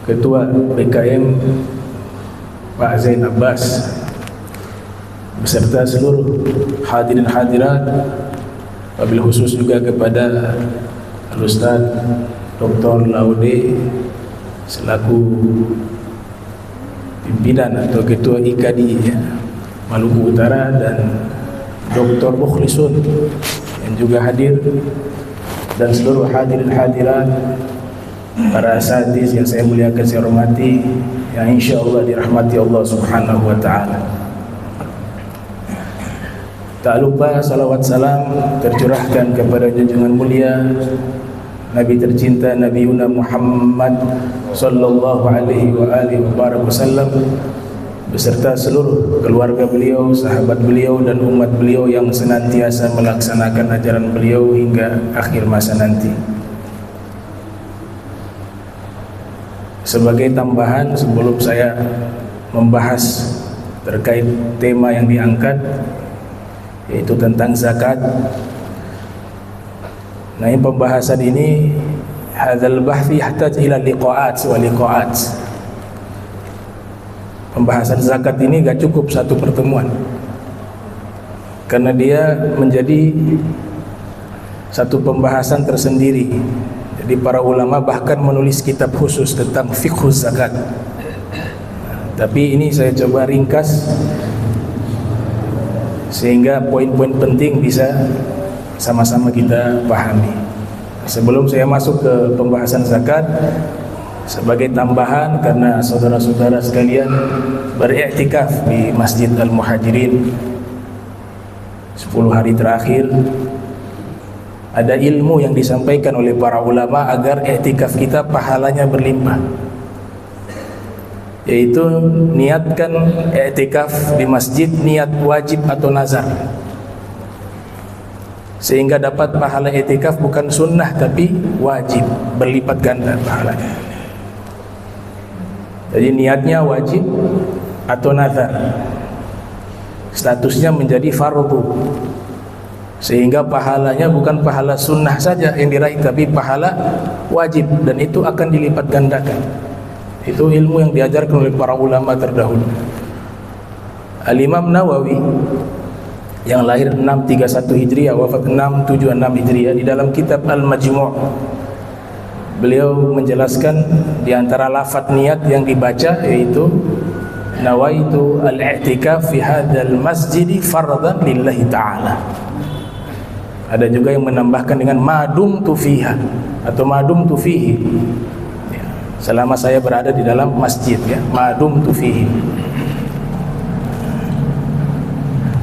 Ketua BKM Pak Zain Abbas beserta seluruh hadirin hadirat, wabil khusus juga kepada Al-Ustaz Dr. Laude selaku pimpinan atau ketua IKADI Maluku Utara, dan Dr. Mukhlisun yang juga hadir, dan seluruh hadirin hadirat, para asatiz yang saya muliakan, saya hormati, yang insyaallah dirahmati Allah Subhanahu wa taala. Tak lupa salawat salam tercurahkan kepada junjungan mulia Nabi tercinta Nabi Muhammad sallallahu alaihi wasallam beserta seluruh keluarga beliau, sahabat beliau, dan umat beliau yang senantiasa melaksanakan ajaran beliau hingga akhir masa nanti. Sebagai tambahan sebelum saya membahas terkait tema yang diangkat, yaitu tentang zakat. Nah, pembahasan ini hadzal bahthi yahtaj ila liqa'at wa liqa'at. Pembahasan zakat ini gak cukup satu pertemuan, karena dia menjadi satu pembahasan tersendiri. Jadi para ulama bahkan menulis kitab khusus tentang fiqhuz zakat. Tapi ini saya coba ringkas sehingga poin-poin penting bisa sama-sama kita pahami. Sebelum saya masuk ke pembahasan zakat, sebagai tambahan, karena saudara-saudara sekalian beriktikaf di Masjid Al-Muhajirin 10 hari terakhir, ada ilmu yang disampaikan oleh para ulama agar iktikaf kita pahalanya berlimpah, yaitu niatkan iktikaf di masjid niat wajib atau nazar, sehingga dapat pahala iktikaf bukan sunnah tapi wajib, berlipat ganda pahalanya. Jadi niatnya wajib atau nazar, statusnya menjadi fardu, sehingga pahalanya bukan pahala sunnah saja yang diraih, tapi pahala wajib, dan itu akan dilipat gandakan. Itu ilmu yang diajarkan oleh para ulama terdahulu. Al-Imam Nawawi yang lahir 631 Hijriah, wafat 676 Hijriah, di dalam kitab Al-Majmu' beliau menjelaskan di antara lafaz niat yang dibaca yaitu nawaitu al-i'tikaf fi hadzal masjid fardhan lillahi ta'ala. Ada juga yang menambahkan dengan madum tu fiha atau madum tu fihi, ya, selama saya berada di dalam masjid, ya, madum tu fihi.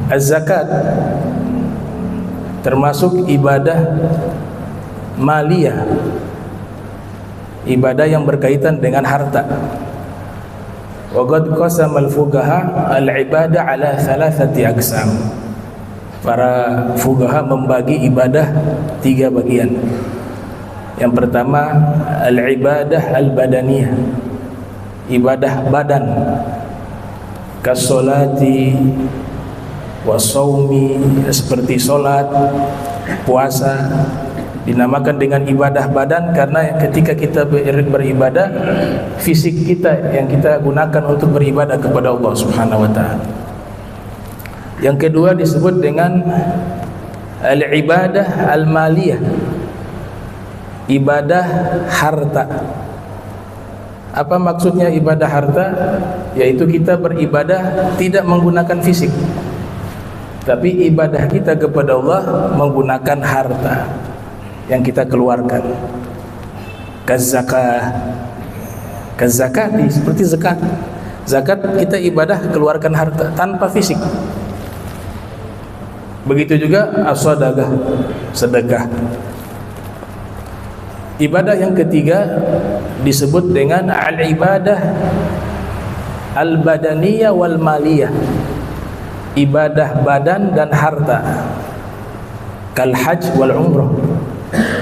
Az-zakat termasuk ibadah maliyah, ibadah yang berkaitan dengan harta. Wa qad qasama al-fuqaha al-ibadah ala thalathati aqsam. Para fuqaha membagi ibadah 3 bagian. Yang pertama al-ibadah al-badaniyah, ibadah badan, kasolati wasaumi, seperti solat, puasa, dinamakan dengan ibadah badan karena ketika kita beribadah, fisik kita yang kita gunakan untuk beribadah kepada Allah Subhanahu wa taala. Yang kedua disebut dengan al-ibadah al-maliyah, ibadah harta. Apa maksudnya ibadah harta? Yaitu kita beribadah tidak menggunakan fisik, tapi ibadah kita kepada Allah menggunakan harta yang kita keluarkan. Kazakah seperti zakat. Zakat kita ibadah keluarkan harta tanpa fisik. Begitu juga as-sadaqah, sedekah. Ibadah yang ketiga disebut dengan al-ibadah al-badaniyah wal maliyah, ibadah badan dan harta, kal hajj wal umrah,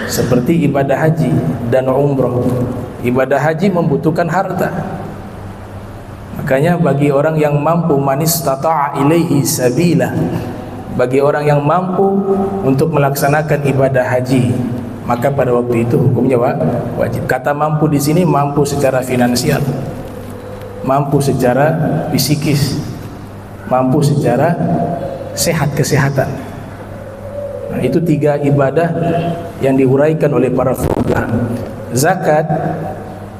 seperti ibadah haji dan umrah. Ibadah haji membutuhkan harta, makanya bagi orang yang mampu, manis tata'a ilaihi sabila, bagi orang yang mampu untuk melaksanakan ibadah haji, maka pada waktu itu hukumnya wajib. Kata mampu di sini mampu secara finansial, mampu secara psikis, mampu secara kesehatan. Nah, itu 3 ibadah yang diuraikan oleh para fuqaha. Zakat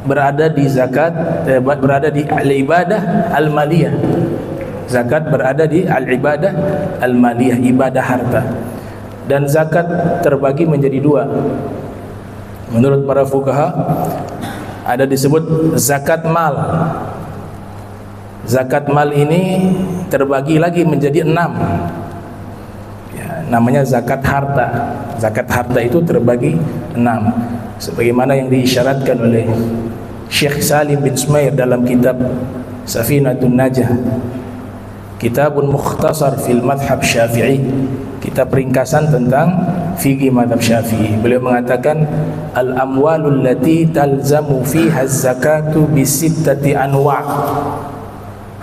berada di al-ibadah al-maliyah. Zakat berada di al-ibadah al-maliyah, ibadah harta. Dan zakat terbagi menjadi 2. Menurut para fuqaha ada disebut zakat mal. Zakat mal ini terbagi lagi menjadi 6. Ya, namanya zakat harta. Zakat harta itu terbagi 6. Sebagaimana yang diisyaratkan oleh Syekh Salim bin Sumair dalam kitab Safinatun Najah, kitabun mukhtasar fil madhab syafi'i, kitab ringkasan tentang fikih madhab syafi'i. Beliau mengatakan al-amwalul lati talzamu fiha zakatu bisittati anwa'.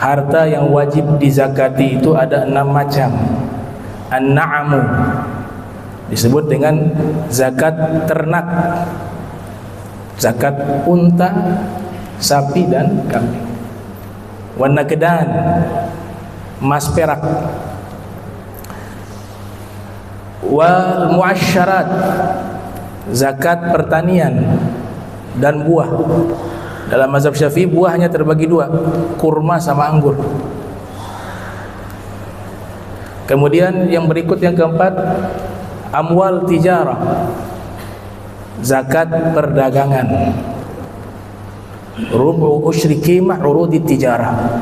Harta yang wajib dizakati itu ada 6 macam. An-na'amu disebut dengan zakat ternak, zakat unta, sapi dan kambing. Wan naqdan, emas perak. Wal muasyarat, zakat pertanian dan buah. Dalam mazhab Syafi'i buah hanya terbagi 2, kurma sama anggur. Kemudian yang berikut, yang keempat, amwal tijarah, zakat perdagangan. Rubu usyri qimah urudi tijarah,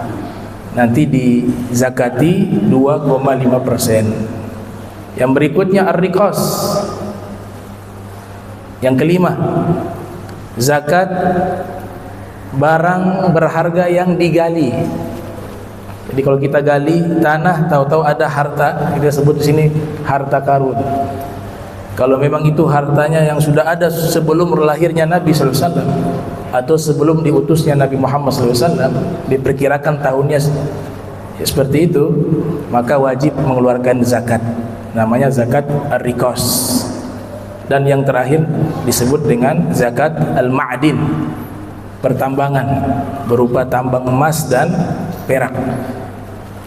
nanti dizakati 2,5%. Yang berikutnya ar-riqas. Yang kelima, zakat barang berharga yang digali. Jadi kalau kita gali tanah, tahu-tahu ada harta, kita sebut di sini harta karun. Kalau memang itu hartanya yang sudah ada sebelum lahirnya Nabi sallallahu alaihi wasallam atau sebelum diutusnya Nabi Muhammad sallallahu alaihi wasallam, diperkirakan tahunnya seperti itu, maka wajib mengeluarkan zakat. Namanya zakat ar-riqas. Dan yang terakhir disebut dengan zakat al-ma'din, pertambangan berupa tambang emas dan perak.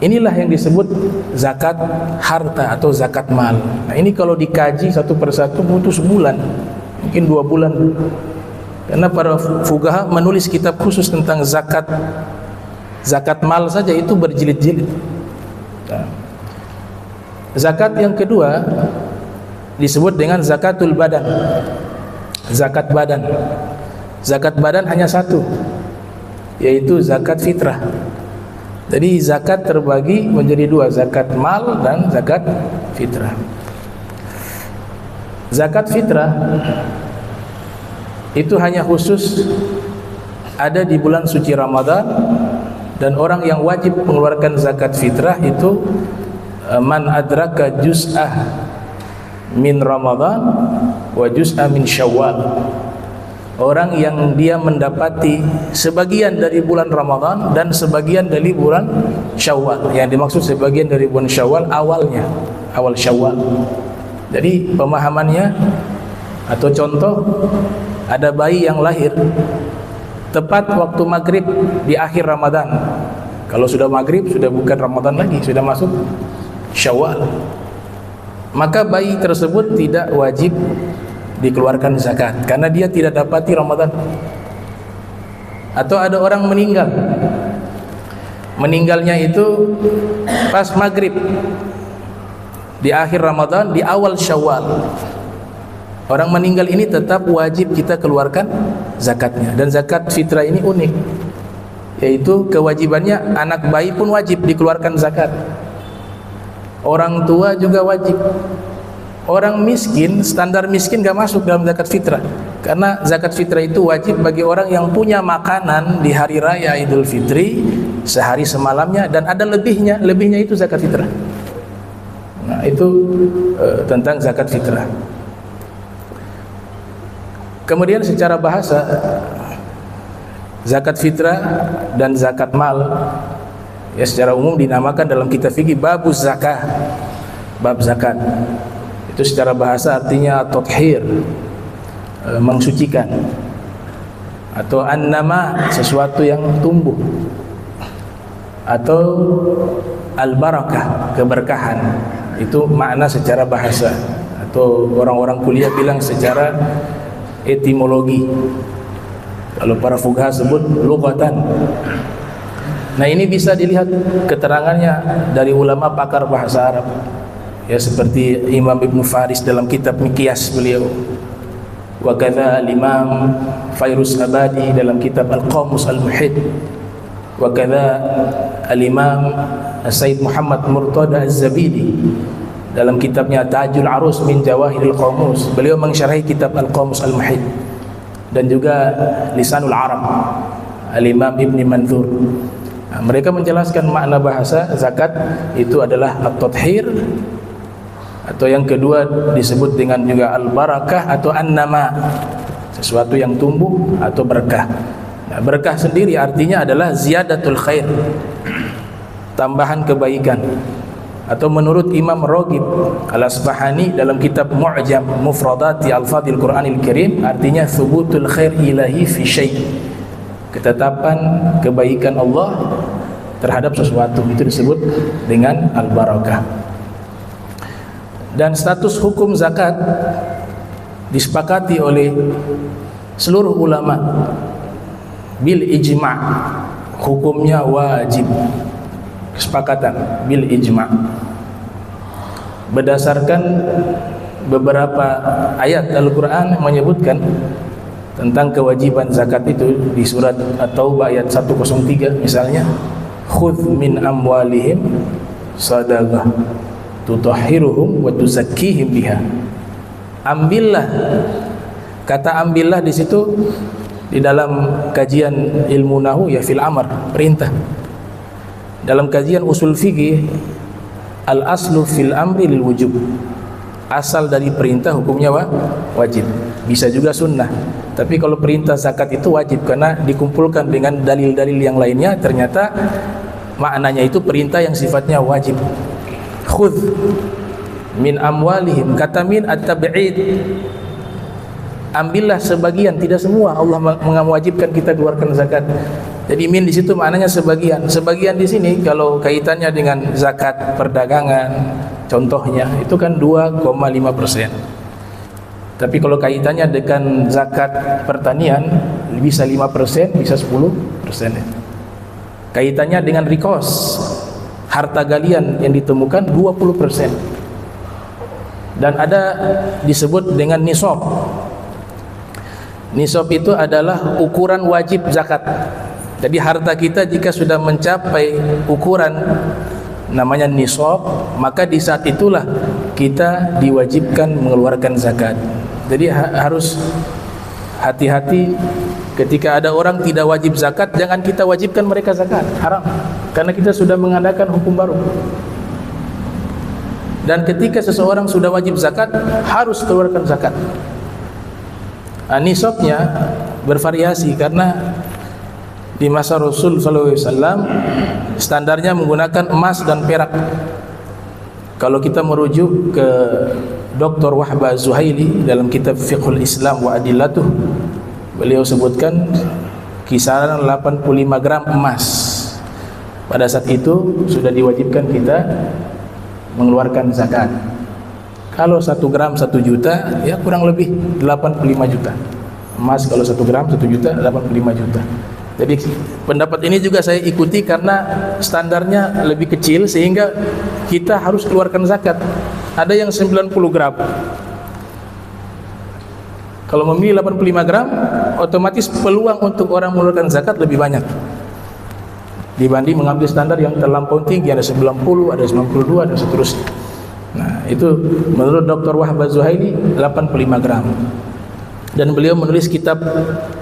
Inilah yang disebut zakat harta atau zakat mal. Nah, ini kalau dikaji satu persatu butuh sebulan, mungkin 2 bulan. Karena para fuqaha menulis kitab khusus tentang zakat mal saja itu berjilid-jilid. Nah, zakat yang kedua disebut dengan zakatul badan. Zakat badan. Zakat badan hanya 1, yaitu zakat fitrah. Jadi zakat terbagi menjadi 2, zakat mal dan zakat fitrah. Zakat fitrah itu hanya khusus ada di bulan suci Ramadan, dan orang yang wajib mengeluarkan zakat fitrah itu man adraka juz'ah min Ramadan wa juz'ah min Syawal. Orang yang dia mendapati sebagian dari bulan Ramadan dan sebagian dari bulan Syawal. Yang dimaksud sebagian dari bulan Syawal awalnya, awal Syawal. Jadi pemahamannya atau contoh, ada bayi yang lahir tepat waktu maghrib di akhir Ramadan. Kalau sudah maghrib sudah bukan Ramadan lagi, sudah masuk Syawal. Maka bayi tersebut tidak wajib dikeluarkan zakat karena dia tidak dapati Ramadan. Atau ada orang meninggal, meninggalnya itu pas maghrib di akhir Ramadan, di awal Syawal. Orang meninggal ini tetap wajib kita keluarkan zakatnya. Dan zakat fitrah ini unik, yaitu kewajibannya anak bayi pun wajib dikeluarkan zakat, orang tua juga wajib. Orang miskin, standar miskin gak masuk dalam zakat fitrah, karena zakat fitrah itu wajib bagi orang yang punya makanan di hari raya Idul Fitri sehari semalamnya dan ada lebihnya, lebihnya itu zakat fitrah. Nah, itu tentang zakat fitrah. Kemudian secara bahasa, zakat fitrah dan zakat mal ya secara umum dinamakan dalam kitab fikih babuz zakah, bab zakat. Itu secara bahasa artinya tathhir, mensucikan, atau an-nama sesuatu yang tumbuh, atau al-barakah keberkahan. Itu makna secara bahasa, atau orang-orang kuliah bilang secara etimologi. Kalau para fuqaha sebut lughatan. Nah, ini bisa dilihat keterangannya dari ulama pakar bahasa Arab. Ya, seperti Imam Ibn Faris dalam kitab Miqyas beliau. Wa kadza al-Imam Fairuz Abadi dalam kitab Al-Qamus Al-Muhit. Wa kadza al-Imam Sayyid Muhammad Murtada Az-Zabidi dalam kitabnya Tajul Arus min Jawahiril Qamus. Beliau mensyarahi kitab Al-Qamus Al-Muhit. Dan juga Lisanul Arab Al-Imam Ibn Manzur. Nah, mereka menjelaskan makna bahasa zakat itu adalah at-tathhir, atau yang kedua disebut dengan juga al-barakah atau an-nama, sesuatu yang tumbuh atau berkah. Nah, berkah sendiri artinya adalah ziyadatul khair, tambahan kebaikan. Atau menurut Imam Raghib Al-Asbahani dalam kitab Mu'jam Mufradati Al-Fadil Quranil Karim, artinya thubutul khair ilahi fi syai', ketetapan kebaikan Allah terhadap sesuatu, itu disebut dengan al-barakah. Dan status hukum zakat disepakati oleh seluruh ulama bil ijma', hukumnya wajib, kesepakatan bil ijma', berdasarkan beberapa ayat Al-Quran menyebutkan tentang kewajiban zakat itu. Di surat At-Taubah ayat 103 misalnya, khudh min amwalihim sadaqah tutahhiruhum wa tuzakkihim biha. Ambillah, kata ambillah di situ di dalam kajian ilmu nahwu ya fil amr, perintah. Dalam kajian usul fikih, al aslu fil amri lil wujub, asal dari perintah hukumnya wajib, bisa juga sunnah. Tapi kalau perintah zakat itu wajib karena dikumpulkan dengan dalil-dalil yang lainnya, ternyata maknanya itu perintah yang sifatnya wajib. Khudh min amwalihim, kata min at-tab'id, ambillah sebagian, tidak semua Allah mewajibkan kita keluarkan zakat. Jadi min di situ maknanya sebagian. Sebagian di sini kalau kaitannya dengan zakat perdagangan, contohnya itu kan 2,5%. Tapi kalau kaitannya dengan zakat pertanian bisa 5%, bisa 10%. Kaitannya dengan rikos, harta galian yang ditemukan 20%. Dan ada disebut dengan nisab. Nisab itu adalah ukuran wajib zakat. Jadi harta kita jika sudah mencapai ukuran namanya nisab, maka di saat itulah kita diwajibkan mengeluarkan zakat. Jadi harus hati-hati ketika ada orang tidak wajib zakat, jangan kita wajibkan mereka zakat, haram. Karena kita sudah mengadakan hukum baru. Dan ketika seseorang sudah wajib zakat, harus keluarkan zakat. Nisabnya bervariasi karena di masa Rasul sallallahu alaihi wasallam standarnya menggunakan emas dan perak. Kalau kita merujuk ke Dr. Wahbah Zuhaili dalam kitab Fiqhul Islam wa Adillatuh, beliau sebutkan kisaran 85 gram emas. Pada saat itu sudah diwajibkan kita mengeluarkan zakat. Kalau 1 gram 1 juta, ya kurang lebih 85 juta. Emas kalau 1 gram 1 juta 85 juta. Jadi pendapat ini juga saya ikuti karena standarnya lebih kecil sehingga kita harus keluarkan zakat. Ada yang 90 gram. Kalau memilih 85 gram, otomatis peluang untuk orang mengeluarkan zakat lebih banyak dibanding mengambil standar yang terlampau tinggi, ada 90, ada 92, dan seterusnya. Nah, itu menurut Dr. Wahbah Zuhaili 85 gram. Dan beliau menulis kitab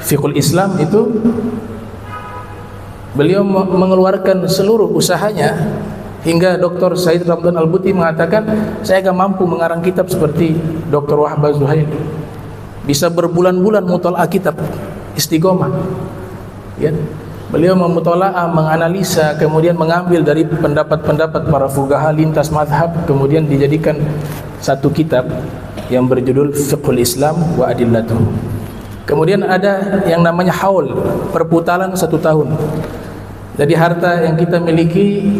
Fiqhul Islam itu, beliau mengeluarkan seluruh usahanya hingga Dr. Said Ramdan Al-Buti mengatakan, saya gak mampu mengarang kitab seperti Dr. Wahbah Zuhaili. Bisa berbulan-bulan mutola'ah kitab, istiqomah. Ya. Beliau memutola'ah, menganalisa, kemudian mengambil dari pendapat-pendapat para fuqaha lintas mazhab, kemudian dijadikan satu kitab yang berjudul Fiqhul Islam wa Adillatuhu. Kemudian ada yang namanya haul, perputaran 1 tahun. Jadi harta yang kita miliki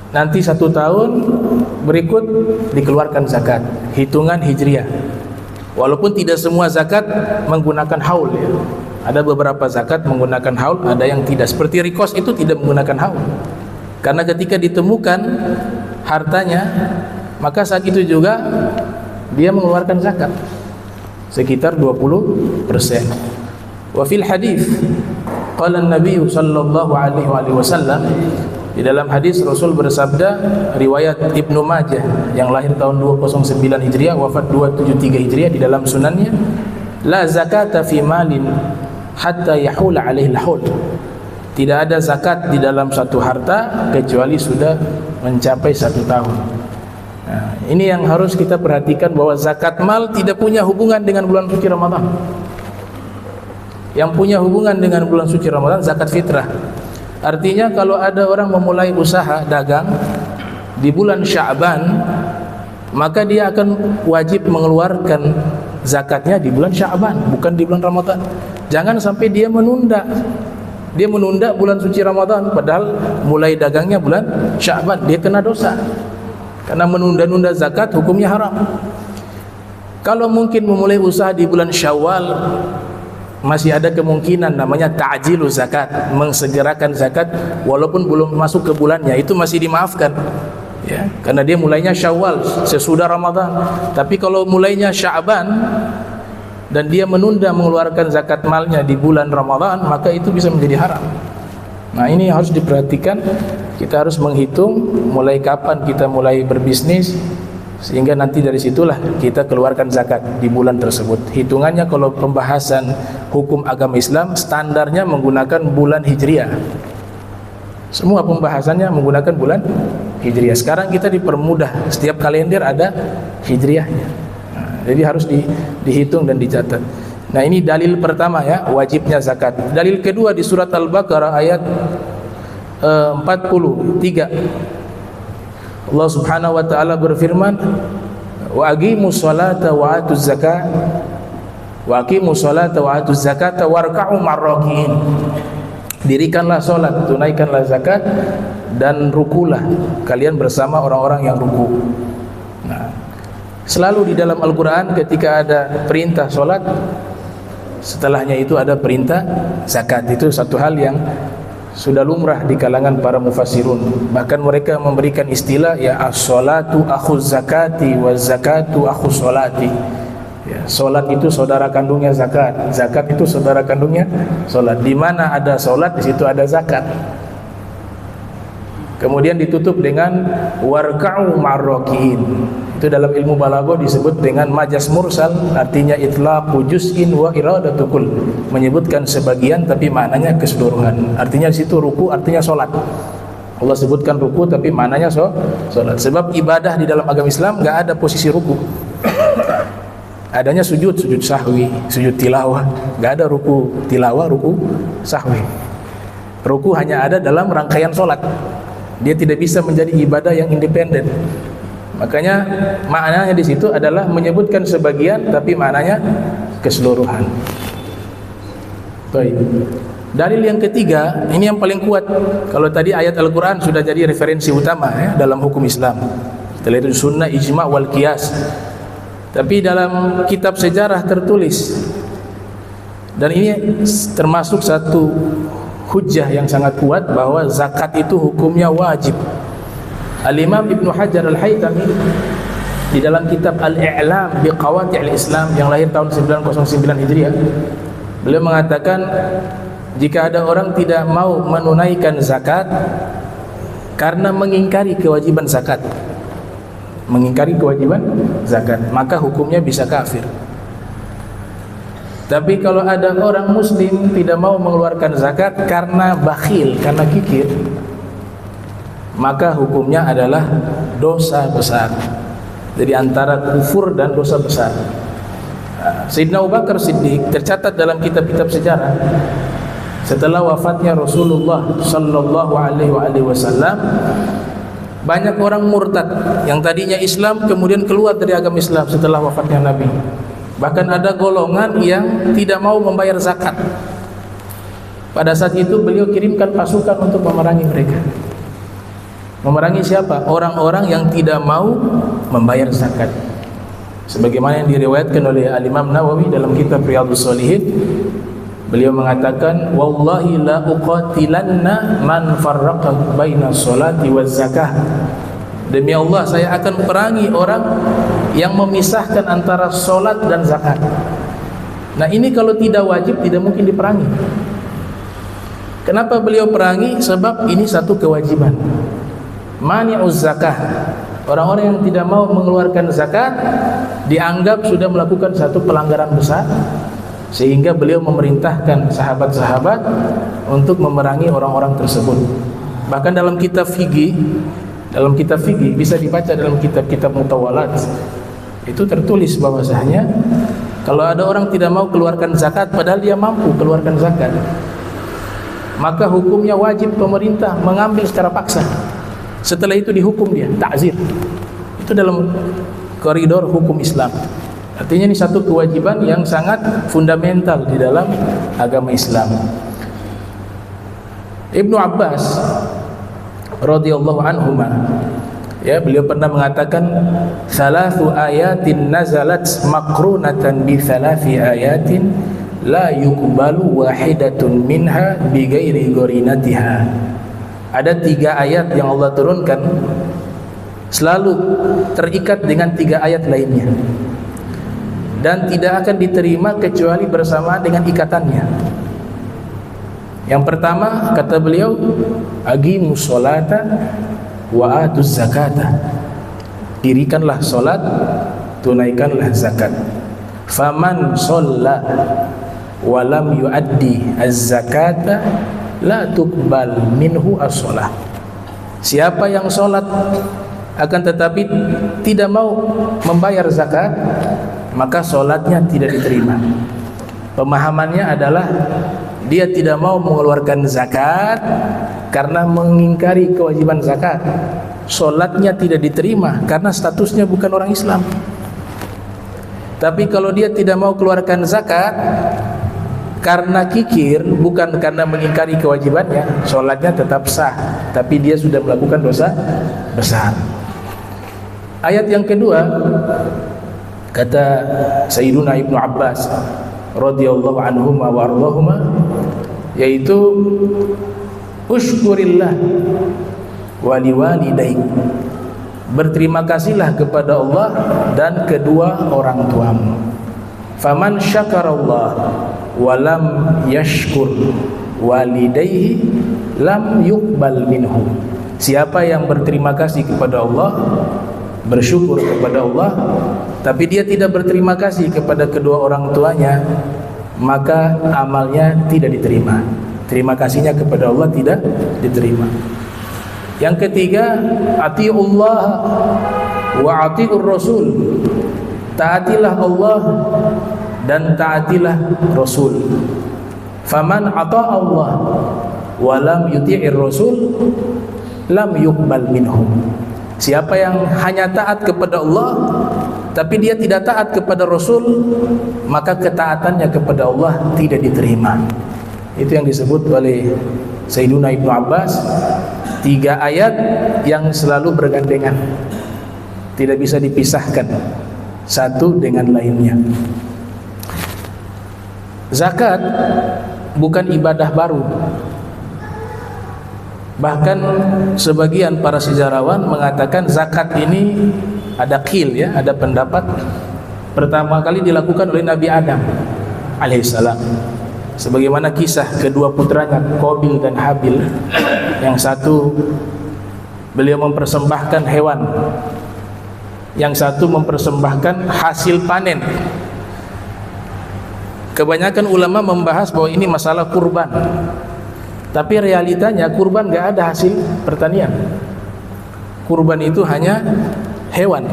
nanti 1 tahun berikut dikeluarkan zakat, hitungan hijriah. Walaupun tidak semua zakat menggunakan haul ya. Ada beberapa zakat menggunakan haul, ada yang tidak. Seperti rikos itu tidak menggunakan haul. Karena ketika ditemukan hartanya, maka saat itu juga dia mengeluarkan zakat sekitar 20%. Wa fil hadis qala an-nabiy sallallahu alaihi wasallam, di dalam hadis Rasul bersabda, riwayat Ibnu Majah yang lahir tahun 209 Hijriah wafat 273 Hijriah, di dalam sunannya, la zakata fi malin hatta yahula alaihi al-haul. Tidak ada zakat di dalam satu harta kecuali sudah mencapai 1 tahun. Nah, ini yang harus kita perhatikan, bahwa zakat mal tidak punya hubungan dengan bulan suci Ramadan. Yang punya hubungan dengan bulan suci Ramadan zakat fitrah. Artinya kalau ada orang memulai usaha dagang di bulan Sya'ban, maka dia akan wajib mengeluarkan zakatnya di bulan Sya'ban, bukan di bulan Ramadan. Jangan sampai dia menunda. Dia menunda bulan suci Ramadan padahal mulai dagangnya bulan Sya'ban, dia kena dosa. Karena menunda-nunda zakat hukumnya haram. Kalau mungkin memulai usaha di bulan Syawal, masih ada kemungkinan namanya ta'jilu zakat, mengsegerakan zakat walaupun belum masuk ke bulannya, itu masih dimaafkan ya, karena dia mulainya Syawal sesudah Ramadan. Tapi kalau mulainya Sya'ban dan dia menunda mengeluarkan zakat malnya di bulan Ramadan, maka itu bisa menjadi haram. Nah, ini harus diperhatikan. Kita harus menghitung mulai kapan kita mulai berbisnis, sehingga nanti dari situlah kita keluarkan zakat di bulan tersebut. Hitungannya kalau pembahasan hukum agama Islam, standarnya menggunakan bulan Hijriah. Semua pembahasannya menggunakan bulan Hijriah. Sekarang kita dipermudah, setiap kalender ada Hijriahnya. Nah, jadi harus dihitung dan dicatat. Nah, ini dalil pertama ya, wajibnya zakat. Dalil kedua di surat Al-Baqarah ayat 43. Allah Subhanahu wa taala berfirman, wa aqimus salata wa atuz zakata wa aqimus salata wa atuz zakata warka'u marrakiin. Dirikanlah salat, tunaikanlah zakat, dan rukulah kalian bersama orang-orang yang ruku. Nah, selalu di dalam Al-Qur'an ketika ada perintah salat, setelahnya itu ada perintah zakat. Itu satu hal yang sudah lumrah di kalangan para mufassirun. Bahkan mereka memberikan istilah ya as-salatu akhuz zakati wa zakatu akhuz salati. Ya, salat itu saudara kandungnya zakat, zakat itu saudara kandungnya salat. Di mana ada salat, di situ ada zakat. Kemudian ditutup dengan warka'u ma'arrakiin. Itu dalam ilmu balaghah disebut dengan majas mursal, artinya itlaqu juz'in wa iradatu kull, menyebutkan sebagian tapi maknanya keseluruhan. Artinya di situ ruku artinya salat. Allah sebutkan ruku tapi maknanya salat. Sebab ibadah di dalam agama Islam enggak ada posisi ruku. Adanya sujud sahwi, sujud tilawah. Enggak ada ruku tilawah, ruku sahwi. Ruku hanya ada dalam rangkaian salat. Dia tidak bisa menjadi ibadah yang independen. Makanya maknanya di situ adalah menyebutkan sebagian tapi maknanya keseluruhan. Baik. Dalil yang ketiga, ini yang paling kuat. Kalau tadi ayat Al-Qur'an sudah jadi referensi utama ya, dalam hukum Islam. Setelah itu sunnah, ijma' wal qiyas. Tapi dalam kitab sejarah tertulis, dan ini termasuk satu hujjah yang sangat kuat bahwa zakat itu hukumnya wajib. Al-Imam Ibnu Hajar Al-Haytami di dalam kitab Al-I'lam bi Qawati' al-Islam yang lahir tahun 909 Hijriah, beliau mengatakan jika ada orang tidak mau menunaikan zakat karena mengingkari kewajiban zakat, maka hukumnya bisa kafir. Tapi kalau ada orang muslim tidak mau mengeluarkan zakat karena bakhil, karena kikir, maka hukumnya adalah dosa besar. Jadi antara kufur dan dosa besar. Sayyidina Abu Bakar Siddiq tercatat dalam kitab-kitab sejarah, setelah wafatnya Rasulullah sallallahu alaihi wasallam, Banyak orang murtad yang tadinya Islam kemudian keluar dari agama Islam setelah wafatnya Nabi. Bahkan ada golongan yang tidak mau membayar zakat. Pada saat itu beliau kirimkan pasukan untuk memerangi mereka. Memerangi siapa? Orang-orang yang tidak mau membayar zakat. Sebagaimana yang diriwayatkan oleh Al-Imam Nawawi dalam kitab Riyadhus Shalihin, beliau mengatakan, wallahi la uqatilanna man farraqa baina sholati waz zakah. Demi Allah, saya akan perangi orang yang memisahkan antara solat dan zakat. Nah, ini kalau tidak wajib tidak mungkin diperangi. Kenapa beliau perangi? Sebab ini satu kewajiban. Mani'uz zakah. Orang-orang yang tidak mau mengeluarkan zakat dianggap sudah melakukan satu pelanggaran besar, sehingga beliau memerintahkan sahabat-sahabat untuk memerangi orang-orang tersebut. Bahkan dalam kitab fikih, bisa dibaca dalam kitab-kitab mutawalat, itu tertulis bahwasanya kalau ada orang tidak mau keluarkan zakat padahal dia mampu keluarkan zakat, maka hukumnya wajib pemerintah mengambil secara paksa. Setelah itu dihukum dia, ta'zir. Itu dalam koridor hukum Islam. Artinya ini satu kewajiban yang sangat fundamental di dalam agama Islam. Ibnu Abbas radhiyallahu anhuma, ya, beliau pernah mengatakan, "Thalathu ayatin nazalat makrunatan bi thalathi ayatin la yuqbalu wahidatun minha bi ghairi qarinatiha." Ada 3 ayat yang Allah turunkan selalu terikat dengan 3 ayat lainnya, dan tidak akan diterima kecuali bersamaan dengan ikatannya. Yang pertama, kata beliau, aqimus sholata wa atuz zakata. Dirikanlah solat, tunaikanlah zakat. Faman sholla wa lam yuaddi az-zakata la tuqbal minhu as-sholah. Siapa yang sholat akan tetapi tidak mau membayar zakat, maka sholatnya tidak diterima. Pemahamannya adalah dia tidak mau mengeluarkan zakat karena mengingkari kewajiban zakat. Sholatnya tidak diterima karena statusnya bukan orang Islam. Tapi kalau dia tidak mau keluarkan zakat karena kikir, bukan karena mengingkari kewajibannya, sholatnya tetap sah, tapi dia sudah melakukan dosa besar. Ayat yang kedua, kata Sayyiduna Ibnu Abbas radhiyallahu anhuma wa ardhahuma, yaitu usykurillah wa liwalidaik. Berterima kasihlah kepada Allah dan kedua orang tuamu. Faman syakarallah walam yashkur walidayhi lam yuqbal minhu. Siapa yang berterima kasih kepada Allah, bersyukur kepada Allah, tapi dia tidak berterima kasih kepada kedua orang tuanya, maka amalnya tidak diterima. Terima kasihnya kepada Allah tidak diterima. Yang ketiga, atiullah wa atiur rasul. Taatilah Allah dan taatilah Rasul. Faman ata Allah wa lam yuti'ir Rasul lam yuqbal minhum. Siapa yang hanya taat kepada Allah tapi dia tidak taat kepada Rasul, maka ketaatannya kepada Allah tidak diterima. Itu yang disebut oleh Sayyiduna Ibnu Abbas, 3 ayat yang selalu bergandengan, tidak bisa dipisahkan satu dengan lainnya. Zakat bukan ibadah baru. Bahkan sebagian para sejarawan mengatakan zakat ini ada qil, ya, ada pendapat pertama kali dilakukan oleh Nabi Adam alaihissalam. Sebagaimana kisah kedua putranya Qabil dan Habil. Yang satu beliau mempersembahkan hewan, yang satu mempersembahkan hasil panen. Kebanyakan ulama membahas bahwa ini masalah kurban, tapi realitanya kurban gak ada hasil pertanian. Kurban itu hanya hewan,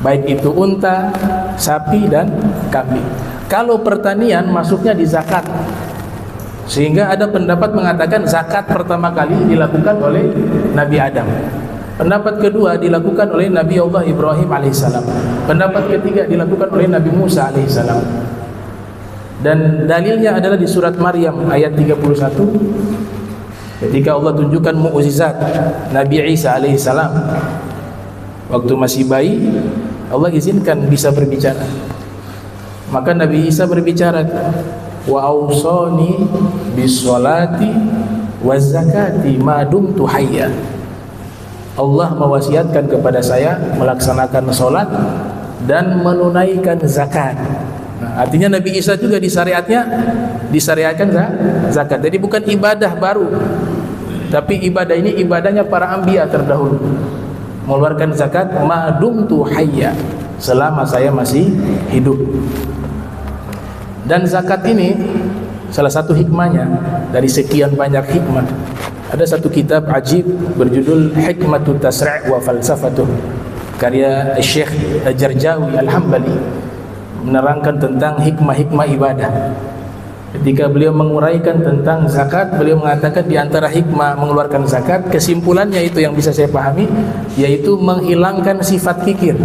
baik itu unta, sapi, dan kambing. Kalau pertanian masuknya di zakat, sehingga ada pendapat mengatakan zakat pertama kali dilakukan oleh Nabi Adam. Pendapat kedua dilakukan oleh Nabi Allah Ibrahim alaihissalam. Pendapat ketiga dilakukan oleh Nabi Musa alaihissalam. Dan dalilnya adalah di surat Maryam ayat 31, ketika Allah tunjukkan mukjizat Nabi Isa alaihissalam. Waktu masih bayi, Allah izinkan bisa berbicara. Maka Nabi Isa berbicara, wa awsani bis sholati waz zakati ma dumtu hayya. Allah mewasiatkan kepada saya melaksanakan sholat dan menunaikan zakat. Nah, artinya Nabi Isa juga disyariatkan zakat. Jadi bukan ibadah baru, tapi ibadah ini ibadahnya para anbiya terdahulu. Mengeluarkan zakat madumtu hayya, selama saya masih hidup. Dan zakat ini salah satu hikmahnya dari sekian banyak hikmah. Ada satu kitab ajib berjudul Hikmatut Tasri' wa Falsafatuh, karya Syekh Jarjawi Al-Hambali, menerangkan tentang hikmah-hikmah ibadah. Ketika beliau menguraikan tentang zakat, beliau mengatakan di antara hikmah mengeluarkan zakat, kesimpulannya itu yang bisa saya pahami, yaitu menghilangkan sifat kikir.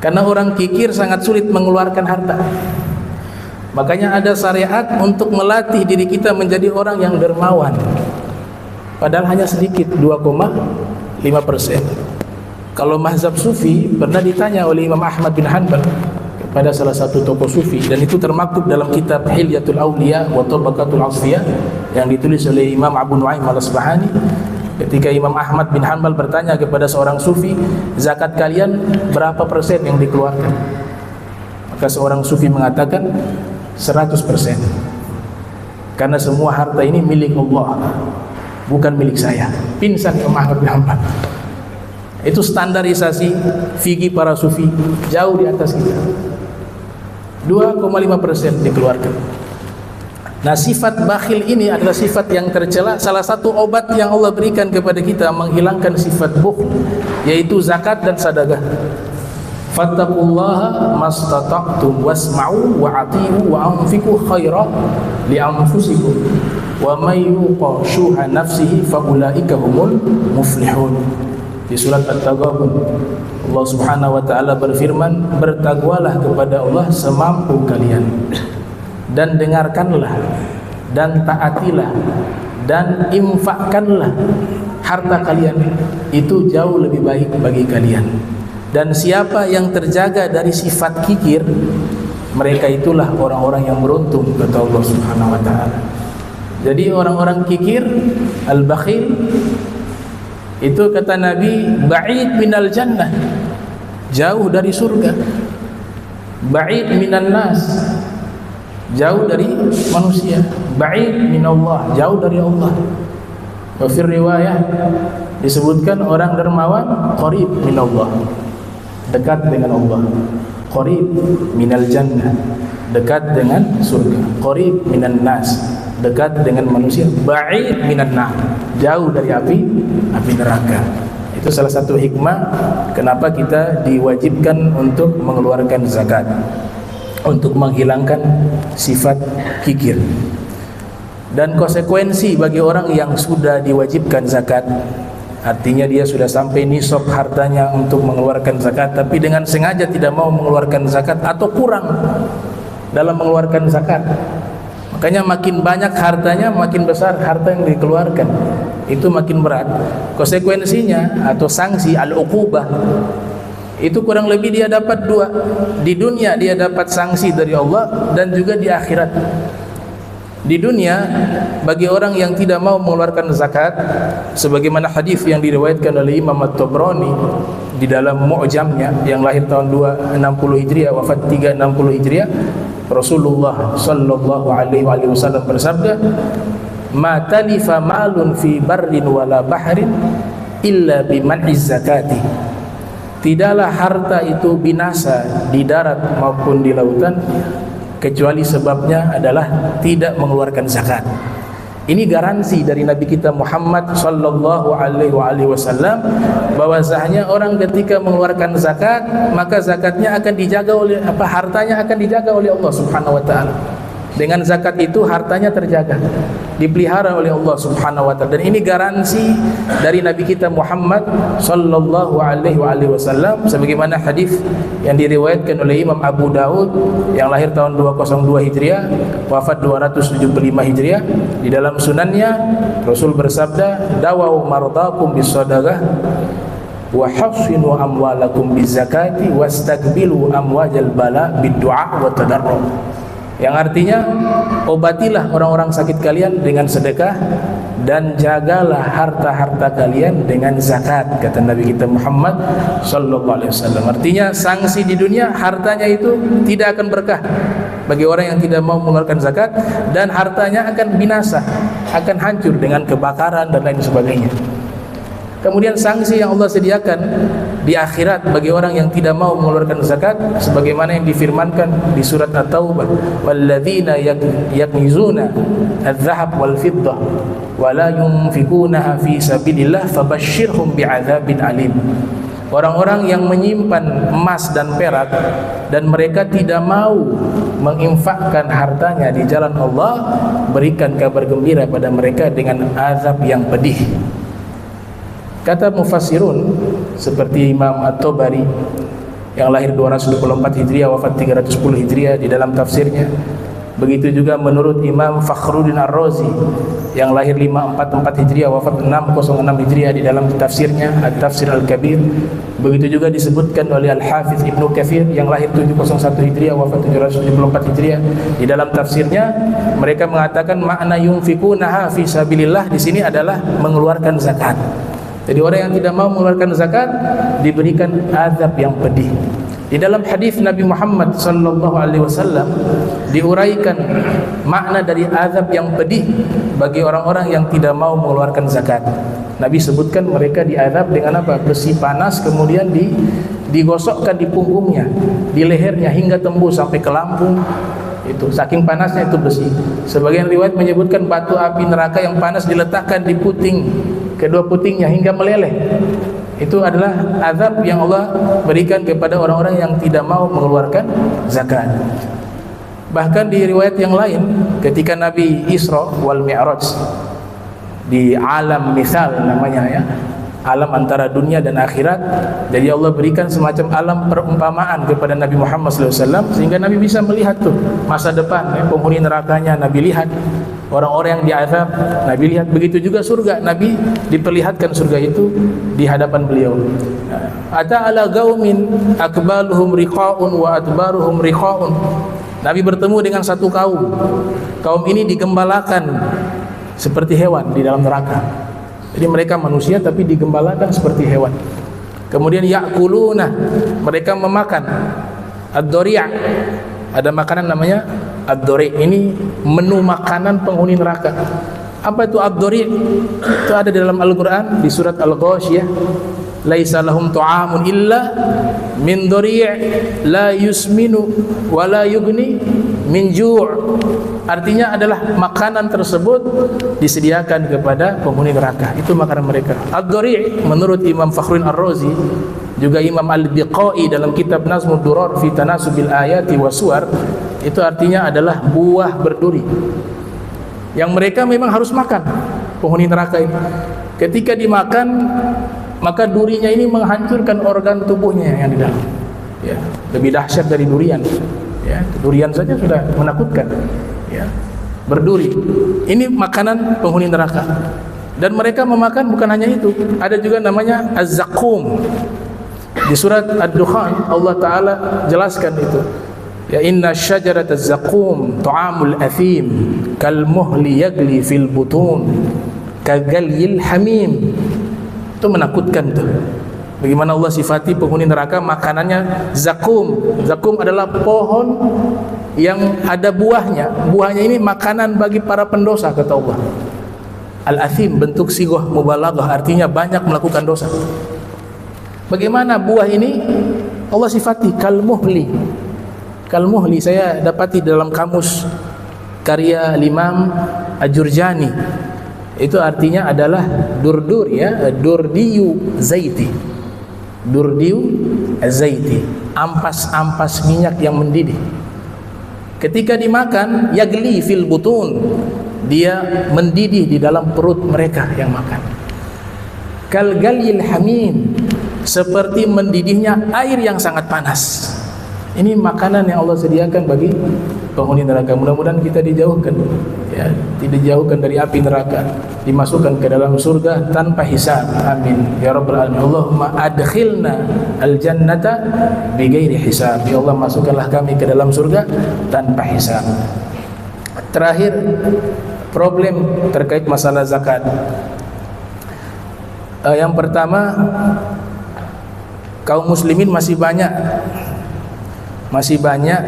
Karena orang kikir sangat sulit mengeluarkan harta. Makanya ada syariat untuk melatih diri kita menjadi orang yang dermawan. Padahal hanya sedikit, 2,5%. Kalau mazhab sufi, pernah ditanya oleh Imam Ahmad bin Hanbal kepada salah satu tokoh sufi, dan itu termaktub dalam kitab Hilyatul Awliya wa Tabaqatul Asfiyah yang ditulis oleh Imam Abu Nu'aim Al-Asbahani. Ketika Imam Ahmad bin Hanbal bertanya kepada seorang sufi, zakat kalian berapa persen yang dikeluarkan? Maka seorang sufi mengatakan 100%. Karena semua harta ini milik Allah, bukan milik saya. Pingsan Imam Ahmad bin Hanbal. Itu standarisasi fikih para sufi, jauh di atas kita. 2,5% dikeluarkan. Nah, sifat bakhil ini adalah sifat yang tercela. Salah satu obat yang Allah berikan kepada kita menghilangkan sifat bukhl, yaitu zakat dan sedekah. Fattaqullaha mastata'tum wasma'u wa ati'u wa anfiqu khairan li anfusikum wa may yuqa syuha nafsihi fa ulaika humul muflihun. Di surat At-Taghabun, Allah Subhanahu wa taala berfirman, bertakwalah kepada Allah semampu kalian, dan dengarkanlah dan taatilah dan infakkanlah harta kalian, itu jauh lebih baik bagi kalian. Dan siapa yang terjaga dari sifat kikir, mereka itulah orang-orang yang beruntung, kata Allah Subhanahu wa taala. Jadi orang-orang kikir, al-bakhil, itu kata Nabi, ba'id minal jannah, jauh dari surga. Ba'id minan nas, jauh dari manusia. Ba'id minallah, jauh dari Allah. Wa fi riwayah disebutkan orang dermawan qarib minallah, dekat dengan Allah. Qarib minal jannah, dekat dengan surga. Qarib minan nas, dekat dengan manusia. Ba'id minan nar, jauh dari api neraka. Itu salah satu hikmah kenapa kita diwajibkan untuk mengeluarkan zakat, untuk menghilangkan sifat kikir. Dan konsekuensi bagi orang yang sudah diwajibkan zakat, artinya dia sudah sampai nisab hartanya untuk mengeluarkan zakat, tapi dengan sengaja tidak mau mengeluarkan zakat atau kurang dalam mengeluarkan zakat. Makanya makin banyak hartanya, makin besar harta yang dikeluarkan, itu makin berat. Konsekuensinya atau sanksi al-uqubah itu kurang lebih dia dapat dua. Di dunia dia dapat sanksi dari Allah, dan juga di akhirat. Di dunia, bagi orang yang tidak mau mengeluarkan zakat, sebagaimana hadis yang diriwayatkan oleh Imam At-Tabrani di dalam Mu'jamnya, yang lahir tahun 260 Hijriah, wafat 360 Hijriah, Rasulullah sallallahu alaihi wasallam bersabda, "Ma talifa malun fi barrin wala bahrin illa bi man'iz zakati." Tidaklah harta itu binasa di darat maupun di lautan kecuali sebabnya adalah tidak mengeluarkan zakat. Ini garansi dari Nabi kita Muhammad sallallahu alaihi wasallam bahwasanya orang ketika mengeluarkan zakat, maka zakatnya akan dijaga oleh hartanya akan dijaga oleh Allah Subhanahu wa taala. Dengan zakat itu hartanya terjaga, dipelihara oleh Allah Subhanahu wa taala. Dan ini garansi dari Nabi kita Muhammad sallallahu alaihi wasallam, sebagaimana hadis yang diriwayatkan oleh Imam Abu Daud yang lahir tahun 202 Hijriah, wafat 275 Hijriah. Di dalam sunannya Rasul bersabda, "Dawau mardakum bis-shadaqah wa hafsinu amwalakum biz-zakati wastaqbilu amwajal bala bid-du'a wa tadarrub." Yang artinya, obatilah orang-orang sakit kalian dengan sedekah dan jagalah harta-harta kalian dengan zakat, kata Nabi kita Muhammad sallallahu alaihi wasallam. Artinya sanksi di dunia, hartanya itu tidak akan berkah bagi orang yang tidak mau mengeluarkan zakat, dan hartanya akan binasa, akan hancur dengan kebakaran dan lain sebagainya. Kemudian sanksi yang Allah sediakan di akhirat bagi orang yang tidak mau mengeluarkan zakat, sebagaimana yang difirmankan di surat At-Taubah, "Walladzina yaknizuna adz-dzahab wal fiddah wa la yunfikunaha fi sabilillah fabashshirhum bi'adzabin alim." Orang-orang yang menyimpan emas dan perak dan mereka tidak mau menginfakkan hartanya di jalan Allah, berikan kabar gembira pada mereka dengan azab yang pedih. Kata mufassirun seperti Imam At-Tabari yang lahir 224 Hijriah, wafat 310 Hijriah, di dalam tafsirnya. Begitu juga menurut Imam Fakhruddin Ar-Razi yang lahir 544 Hijriah, wafat 606 Hijriah, di dalam tafsirnya At-Tafsir Al-Kabir. Begitu juga disebutkan oleh Al-Hafiz Ibnu Katsir yang lahir 701 Hijriah, wafat 774 Hijriah, di dalam tafsirnya. Mereka mengatakan makna yunfikunaha fi sabilillah di sini adalah mengeluarkan zakat. Jadi orang yang tidak mau mengeluarkan zakat diberikan azab yang pedih. Di dalam hadis Nabi Muhammad sallallahu alaihi wasallam diuraikan makna dari azab yang pedih bagi orang-orang yang tidak mau mengeluarkan zakat. Nabi sebutkan mereka diazab dengan apa? Besi panas, kemudian digosokkan di punggungnya, di lehernya hingga tembus sampai ke lambung. Itu saking panasnya itu besi. Sebagian riwayat menyebutkan batu api neraka yang panas diletakkan di puting, kedua putingnya hingga meleleh. Itu adalah azab yang Allah berikan kepada orang-orang yang tidak mau mengeluarkan zakat. Bahkan di riwayat yang lain, ketika Nabi Isra wal Mi'raj di alam misal namanya ya, alam antara dunia dan akhirat. Jadi Allah berikan semacam alam perumpamaan kepada Nabi Muhammad SAW, sehingga Nabi bisa melihat tuh masa depan ya, penghuni nerakanya Nabi lihat, orang-orang yang diazab Nabi lihat. Begitu juga surga, Nabi diperlihatkan surga itu di hadapan beliau. Ata ala qaumin akbaluhum riqaun wa adbaruhum riqaun. Nabi bertemu dengan satu kaum. Kaum ini digembalakan seperti hewan di dalam neraka. Jadi mereka manusia tapi digembalakan seperti hewan. Kemudian ya'kuluna, mereka memakan ad-dori'. Ada makanan namanya ad-dori'. Ini menu makanan penghuni neraka. Apa itu ad-dori'? Itu ada di dalam Al-Qur'an di surat Al-Ghasyiyah. Laisa lahum ta'amun illa min dori' la yusminu wa la yughni min ju'. Artinya adalah makanan tersebut disediakan kepada penghuni neraka. Itu makanan mereka. Ad-dori' menurut Imam Fakhruddin Ar-Razi, juga Imam Al-Biqai dalam kitab Nazmud Durar fi Tanasubil Ayati wa Suwar, itu artinya adalah buah berduri yang mereka memang harus makan, penghuni neraka ini. Ketika dimakan, maka durinya ini menghancurkan organ tubuhnya yang di dalam. Ya, lebih dahsyat dari durian. Ya, durian saja sudah menakutkan. Ya, berduri. Ini makanan penghuni neraka. Dan mereka memakan bukan hanya itu, ada juga namanya az-zaqqum. Di surat Ad-Dukhan Allah Ta'ala jelaskan itu. Ya, inna syajarat az-zaqqum ta'amul athim kal muhli yagli fil butun kagalyil hamim. Itu menakutkan tuh. Bagaimana Allah sifati penghuni neraka makanannya zakum. Zakum adalah pohon yang ada buahnya. Buahnya ini makanan bagi para pendosa, kata Allah. Al-athim bentuk sighah mubalaghah, artinya banyak melakukan dosa. Bagaimana buah ini Allah sifati kal muhli. Kal muhli saya dapati dalam kamus karya Imam Al-Jurjani. Itu artinya adalah durdur ya, durdiyu zaiti. Durdiu zaiti, ampas-ampas minyak yang mendidih. Ketika dimakan, yagli fil butun, dia mendidih di dalam perut mereka yang makan. Kal galyil hamim, seperti mendidihnya air yang sangat panas. Ini makanan yang Allah sediakan bagi penghuni neraka. Mudah-mudahan kita dijauhkan, ya, tidak dijauhkan dari api neraka, dimasukkan ke dalam surga tanpa hisab. Amin ya rabbal alamin. Allahumma adkhilna al-jannata bighairi hisab. Ya Allah, masukkanlah kami ke dalam surga tanpa hisab. Terakhir, problem terkait masalah zakat. Yang pertama, kaum muslimin masih banyak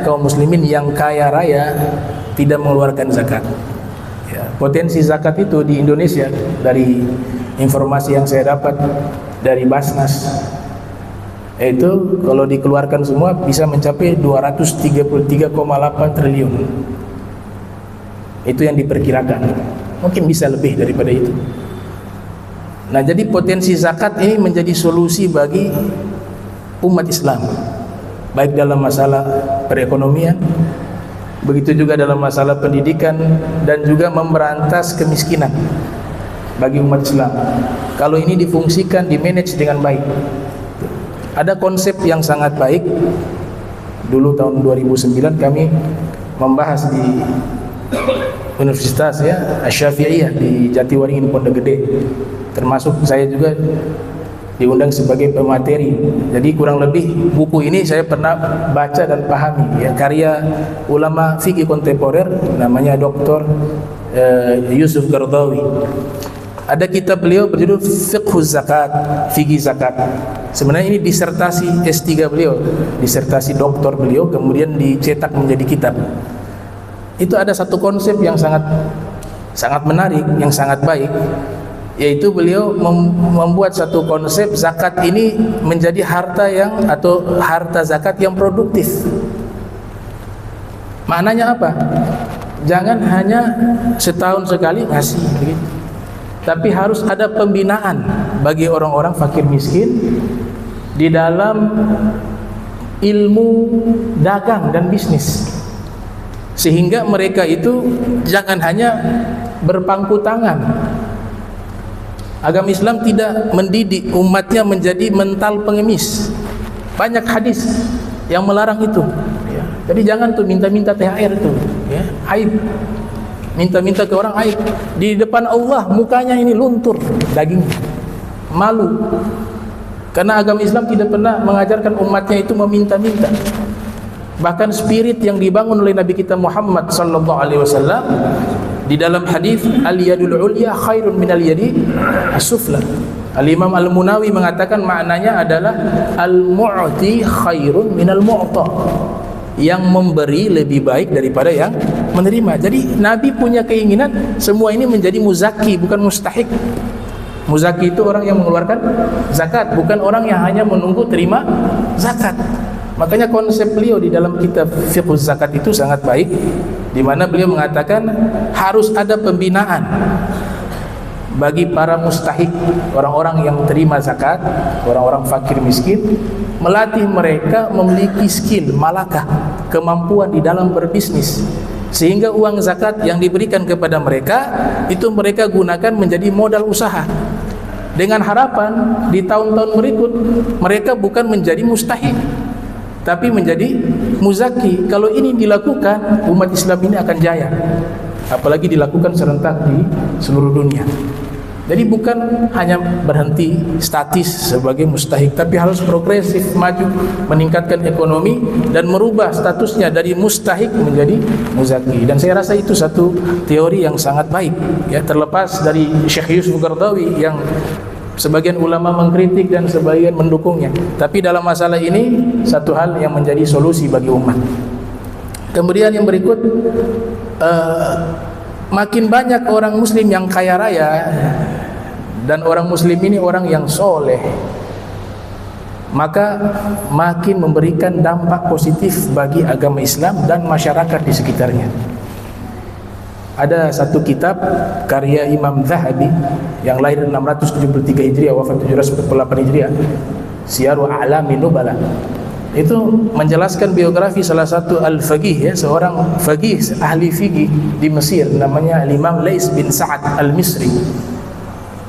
kaum muslimin yang kaya raya tidak mengeluarkan zakat. Ya, potensi zakat itu di Indonesia, dari informasi yang saya dapat dari Basnas, itu kalau dikeluarkan semua bisa mencapai 233,8 triliun. Itu yang diperkirakan. Mungkin bisa lebih daripada itu. Nah, jadi potensi zakat ini menjadi solusi bagi umat Islam, baik dalam masalah perekonomian, begitu juga dalam masalah pendidikan, dan juga memberantas kemiskinan bagi umat Islam. Kalau ini difungsikan, dimanage dengan baik. Ada konsep yang sangat baik. Dulu tahun 2009 kami membahas di Universitas, ya, Asy-Syafi'iyah di Jatiwaringin Pondok Gede. Termasuk saya juga diundang sebagai pemateri. Jadi kurang lebih buku ini saya pernah baca dan pahami, ya, karya ulama fikih kontemporer namanya Dr. Yusuf Qaradawi. Ada kitab beliau berjudul Fiqhuz Zakat, Fikih Zakat. Sebenarnya ini disertasi S3 beliau, disertasi doktor beliau, kemudian dicetak menjadi kitab. Itu ada satu konsep yang sangat menarik, yang sangat baik, yaitu beliau membuat satu konsep zakat ini menjadi harta zakat yang produktif. Maknanya apa? Jangan hanya setahun sekali ngasih begitu, tapi harus ada pembinaan bagi orang-orang fakir miskin di dalam ilmu dagang dan bisnis, sehingga mereka itu jangan hanya berpangku tangan. Agama Islam tidak mendidik umatnya menjadi mental pengemis. Banyak hadis yang melarang itu, ya. Jadi jangan tuh minta-minta THR tuh, ya, aib. Minta-minta ke orang aib. Di depan Allah mukanya ini luntur daging, malu. Karena agama Islam tidak pernah mengajarkan umatnya itu meminta-minta. Bahkan spirit yang dibangun oleh Nabi kita Muhammad sallallahu alaihi wasallam di dalam hadis al-yadul ulya khairun minal yadi as-sufla. Al-Imam Al-Munawi mengatakan maknanya adalah al-mu'ti khairun minal mu'ta. Yang memberi lebih baik daripada yang menerima. Jadi Nabi punya keinginan semua ini menjadi muzaki, bukan mustahik. Muzaki itu orang yang mengeluarkan zakat, bukan orang yang hanya menunggu terima zakat. Makanya konsep beliau di dalam kitab Fiqhuz Zakat itu sangat baik, di mana beliau mengatakan harus ada pembinaan bagi para mustahik, orang-orang yang terima zakat, orang-orang fakir miskin, melatih mereka memiliki skill, malakah, kemampuan di dalam berbisnis, sehingga uang zakat yang diberikan kepada mereka itu mereka gunakan menjadi modal usaha, dengan harapan di tahun-tahun berikut mereka bukan menjadi mustahik tapi menjadi muzaki. Kalau ini dilakukan, umat Islam ini akan jaya, apalagi dilakukan serentak di seluruh dunia. Jadi bukan hanya berhenti statis sebagai mustahik, tapi harus progresif, maju, meningkatkan ekonomi dan merubah statusnya dari mustahik menjadi muzaki. Dan saya rasa itu satu teori yang sangat baik, ya, terlepas dari Syekh Yusuf Qaradawi yang sebagian ulama mengkritik dan sebagian mendukungnya. Tapi dalam masalah ini satu hal yang menjadi solusi bagi umat. Kemudian yang berikut, makin banyak orang muslim yang kaya raya, dan orang muslim ini orang yang soleh, maka makin memberikan dampak positif bagi agama Islam dan masyarakat di sekitarnya. Ada satu kitab karya Imam Zahabi yang lahir 673 Hijriah, wafat 748 Hijriah, Syiarul A'lamin Nubala. itu menjelaskan biografi salah satu al-faqih, ya, seorang faqih, ahli fikih di Mesir, namanya Imam Lais bin Sa'ad al-Misri.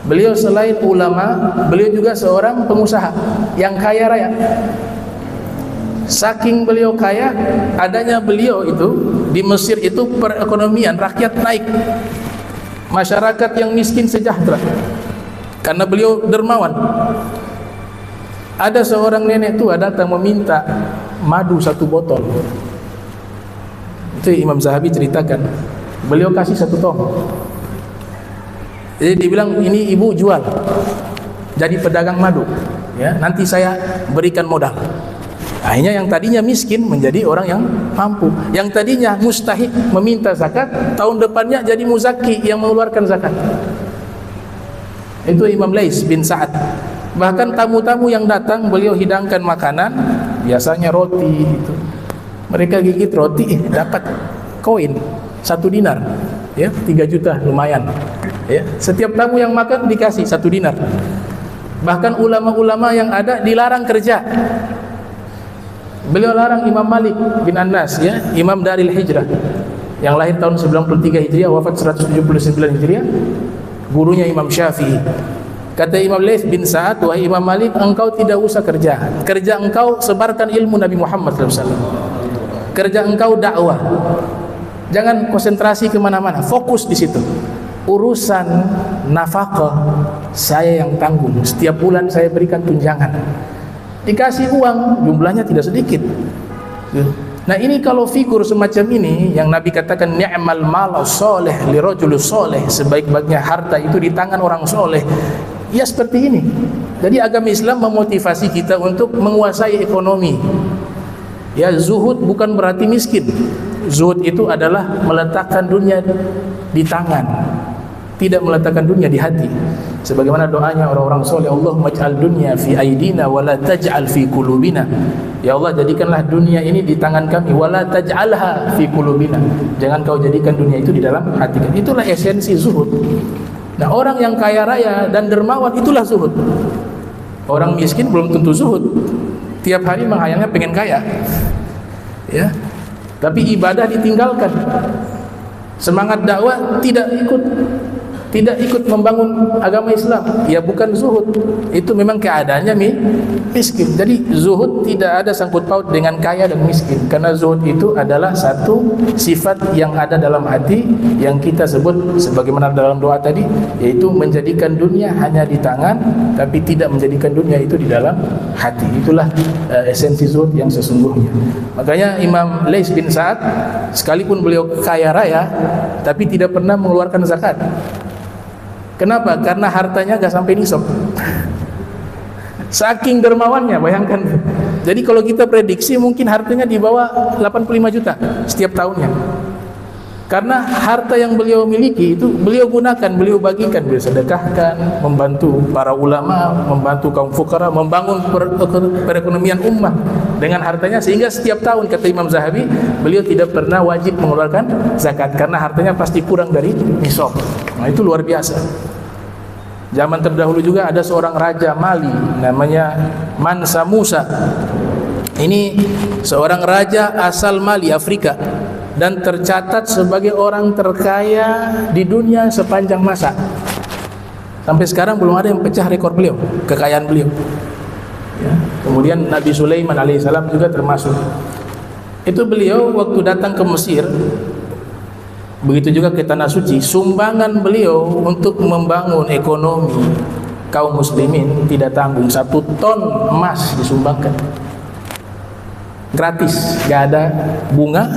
Beliau selain ulama, beliau juga seorang pengusaha yang kaya raya. Saking beliau kaya, adanya beliau itu di Mesir itu perekonomian rakyat naik, masyarakat yang miskin sejahtera karena beliau dermawan. Ada seorang nenek tua datang meminta madu 1 botol. Itu Imam Zahabi ceritakan, beliau kasih 1 tong. Jadi dibilang, ini ibu jual jadi pedagang madu, ya, nanti saya berikan modal. Akhirnya yang tadinya miskin menjadi orang yang mampu, yang tadinya mustahik meminta zakat, tahun depannya jadi muzaki yang mengeluarkan zakat. Itu Imam Lais bin Sa'ad. Bahkan tamu-tamu yang datang beliau hidangkan makanan, biasanya roti itu. Mereka gigit roti, dapat koin 1 dinar, ya, 3 juta, lumayan, ya. Setiap tamu yang makan dikasih 1 dinar. Bahkan ulama-ulama yang ada dilarang kerja. Beliau larang Imam Malik bin Anas, ya, Imam Daril Hijrah, yang lahir tahun 93 Hijriah, wafat 179 Hijriah, gurunya Imam Syafi'i. Kata Imam Lais bin Sa'ad, wahai Imam Malik, engkau tidak usah kerja. Kerja engkau sebarkan ilmu Nabi Muhammad SAW. Kerja engkau dakwah. Jangan konsentrasi kemana-mana, fokus di situ. Urusan nafkah saya yang tanggung. Setiap bulan saya berikan tunjangan. Dikasih uang, jumlahnya tidak sedikit. Nah, ini kalau figur semacam ini yang Nabi katakan ni'mal mal soleh li rajul soleh, sebaik-baiknya harta itu di tangan orang soleh. Ya seperti ini. Jadi agama Islam memotivasi kita untuk menguasai ekonomi. Ya, zuhud bukan berarti miskin. Zuhud itu adalah meletakkan dunia di tangan, tidak meletakkan dunia di hati. Sebagaimana doanya orang-orang soleh, Allahumma ij'al dunya fi aidina wa la taj'al fi qulubina. Ya Allah, jadikanlah dunia ini di tangan kami, wa la taj'alha fi qulubina. Jangan kau jadikan dunia itu di dalam hati kami. Itulah esensi zuhud. Nah, orang yang kaya raya dan dermawan itulah zuhud. Orang miskin belum tentu zuhud. Tiap hari menghayalnya pengen kaya, ya, tapi ibadah ditinggalkan. Semangat dakwah tidak ikut membangun agama Islam, ya bukan zuhud. Itu memang keadaannya miskin. Jadi zuhud tidak ada sangkut paut dengan kaya dan miskin, karena zuhud itu adalah satu sifat yang ada dalam hati, yang kita sebut sebagaimana dalam doa tadi, yaitu menjadikan dunia hanya di tangan, tapi tidak menjadikan dunia itu di dalam hati. Itulah esensi zuhud yang sesungguhnya. Makanya Imam Lais bin Sa'ad, sekalipun beliau kaya raya, tapi tidak pernah mengeluarkan zakat. Kenapa? Karena hartanya gak sampai nisab. Saking dermawannya, bayangkan. Jadi kalau kita prediksi mungkin hartanya di bawah 85 juta setiap tahunnya. Karena harta yang beliau miliki itu beliau gunakan, beliau bagikan, beliau sedekahkan, membantu para ulama, membantu kaum fukara, membangun perekonomian ummah dengan hartanya, sehingga setiap tahun, kata Imam Zahabi, beliau tidak pernah wajib mengeluarkan zakat karena hartanya pasti kurang dari nisab. Nah, itu luar biasa. Zaman terdahulu juga ada seorang raja Mali namanya Mansa Musa. Ini seorang raja asal Mali, Afrika, dan tercatat sebagai orang terkaya di dunia sepanjang masa. Sampai sekarang belum ada yang pecah rekor beliau, kekayaan beliau, ya. Kemudian Nabi Sulaiman alaihissalam juga termasuk. Itu beliau waktu datang ke Mesir, begitu juga ke Tanah Suci, sumbangan beliau untuk membangun ekonomi kaum muslimin tidak tanggung. 1 ton emas disumbangkan gratis, gak ada bunga,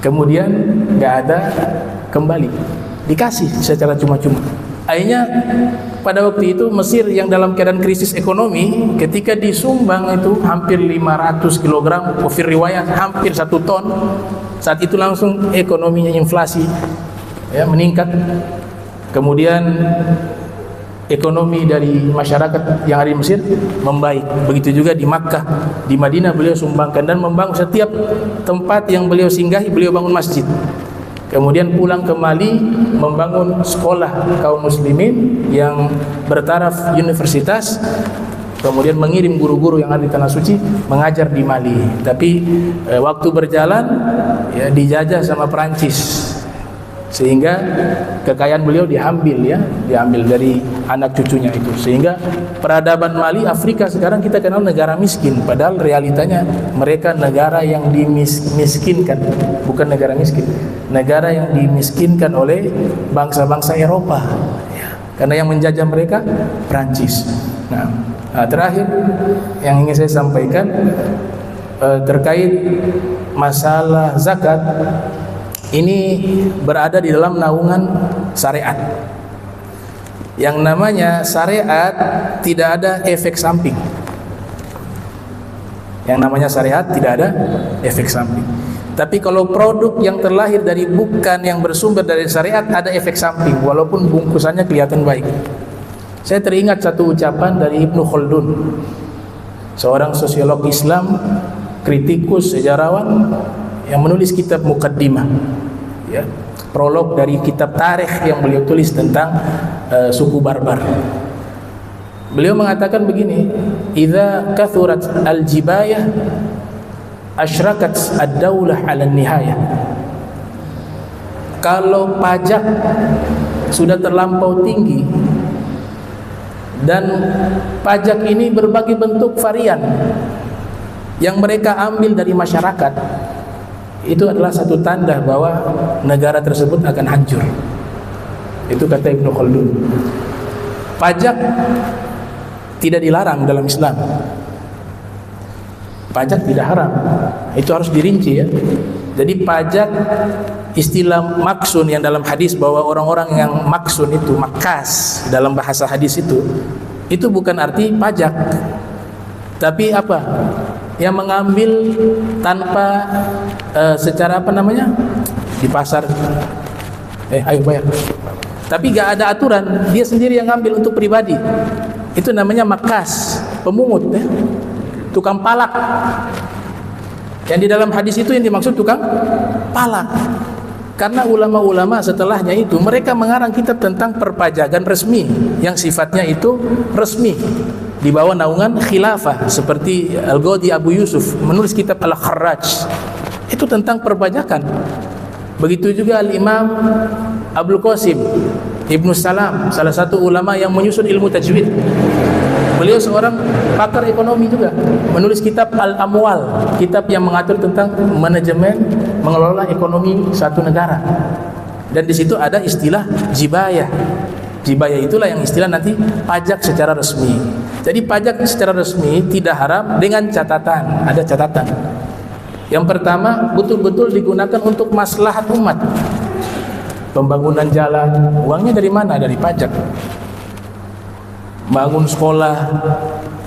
kemudian gak ada kembali, dikasih secara cuma-cuma. Akhirnya pada waktu itu Mesir yang dalam keadaan krisis ekonomi, ketika disumbang itu hampir 500 kg, kufir riwayat hampir 1 ton, saat itu langsung ekonominya inflasi, ya, meningkat. Kemudian ekonomi dari masyarakat yang ada di Mesir membaik. Begitu juga di Makkah, di Madinah beliau sumbangkan dan membangun setiap tempat yang beliau singgahi, beliau bangun masjid. Kemudian pulang ke Mali, membangun sekolah kaum muslimin yang bertaraf universitas. kemudian mengirim guru-guru yang ada di Tanah Suci mengajar di Mali. Tapi waktu berjalan ya dijajah sama Perancis, sehingga kekayaan beliau diambil dari anak cucunya itu. Sehingga peradaban Mali, Afrika sekarang kita kenal negara miskin, padahal realitanya mereka negara yang dimiskinkan, bukan negara miskin, negara yang dimiskinkan oleh bangsa-bangsa Eropa ya, karena yang menjajah mereka Prancis. Nah, terakhir yang ingin saya sampaikan terkait masalah zakat. Ini berada di dalam naungan syariat. Yang namanya syariat tidak ada efek samping. Yang namanya syariat tidak ada efek samping. Tapi kalau produk yang terlahir dari bukan yang bersumber dari syariat ada efek samping, walaupun bungkusannya kelihatan baik. Saya teringat satu ucapan dari Ibnu Khaldun, seorang sosiolog Islam, kritikus, sejarawan yang menulis kitab Muqaddimah ya, prolog dari kitab tarikh yang beliau tulis tentang suku Barbar. Beliau mengatakan begini, idza kathurat al-jibayah asyrakat ad-daulah 'ala nihayah. Kalau pajak sudah terlampau tinggi dan pajak ini berbagai bentuk varian yang mereka ambil dari masyarakat, itu adalah satu tanda bahwa negara tersebut akan hancur. Itu kata Ibnu Khaldun. Pajak tidak dilarang dalam Islam. Pajak tidak haram. Itu harus dirinci ya. Jadi pajak, istilah maksun yang dalam hadis bahwa orang-orang yang maksun itu, makas dalam bahasa hadis itu bukan arti pajak. Tapi apa? Yang mengambil tanpa secara di pasar ayo bayar, tapi gak ada aturan, dia sendiri yang ngambil untuk pribadi, itu namanya makas, pemungut ya. Tukang palak. Yang di dalam hadis itu yang dimaksud tukang palak. Karena ulama-ulama setelahnya itu mereka mengarang kitab tentang perpajakan resmi yang sifatnya itu resmi di bawah naungan khilafah, seperti Al-Ghadi Abu Yusuf menulis kitab Al-Kharraj itu tentang perpajakan. Begitu juga Al-Imam Abdul Qasim Ibnu Salam, salah satu ulama yang menyusun ilmu tajwid. Beliau seorang pakar ekonomi juga, menulis kitab Al-Amwal, kitab yang mengatur tentang manajemen mengelola ekonomi satu negara. Dan di situ ada istilah jibayah. Jibayah itulah yang istilah nanti pajak secara resmi. Jadi pajak secara resmi tidak haram dengan catatan, ada catatan. Yang pertama, betul-betul digunakan untuk maslahat umat. Pembangunan jalan, uangnya dari mana? Dari pajak. Bangun sekolah.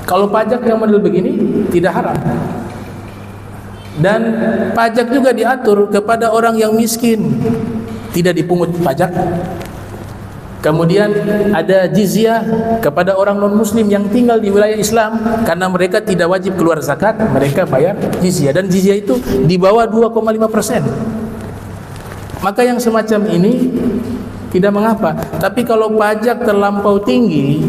Kalau pajak yang model begini tidak haram. Dan pajak juga diatur kepada orang yang miskin, tidak dipungut pajak. Kemudian ada jizyah kepada orang non-muslim yang tinggal di wilayah Islam, karena mereka tidak wajib keluar zakat, mereka bayar jizyah, dan jizyah itu di bawah 2,5%. Maka yang semacam ini tidak mengapa. Tapi kalau pajak terlampau tinggi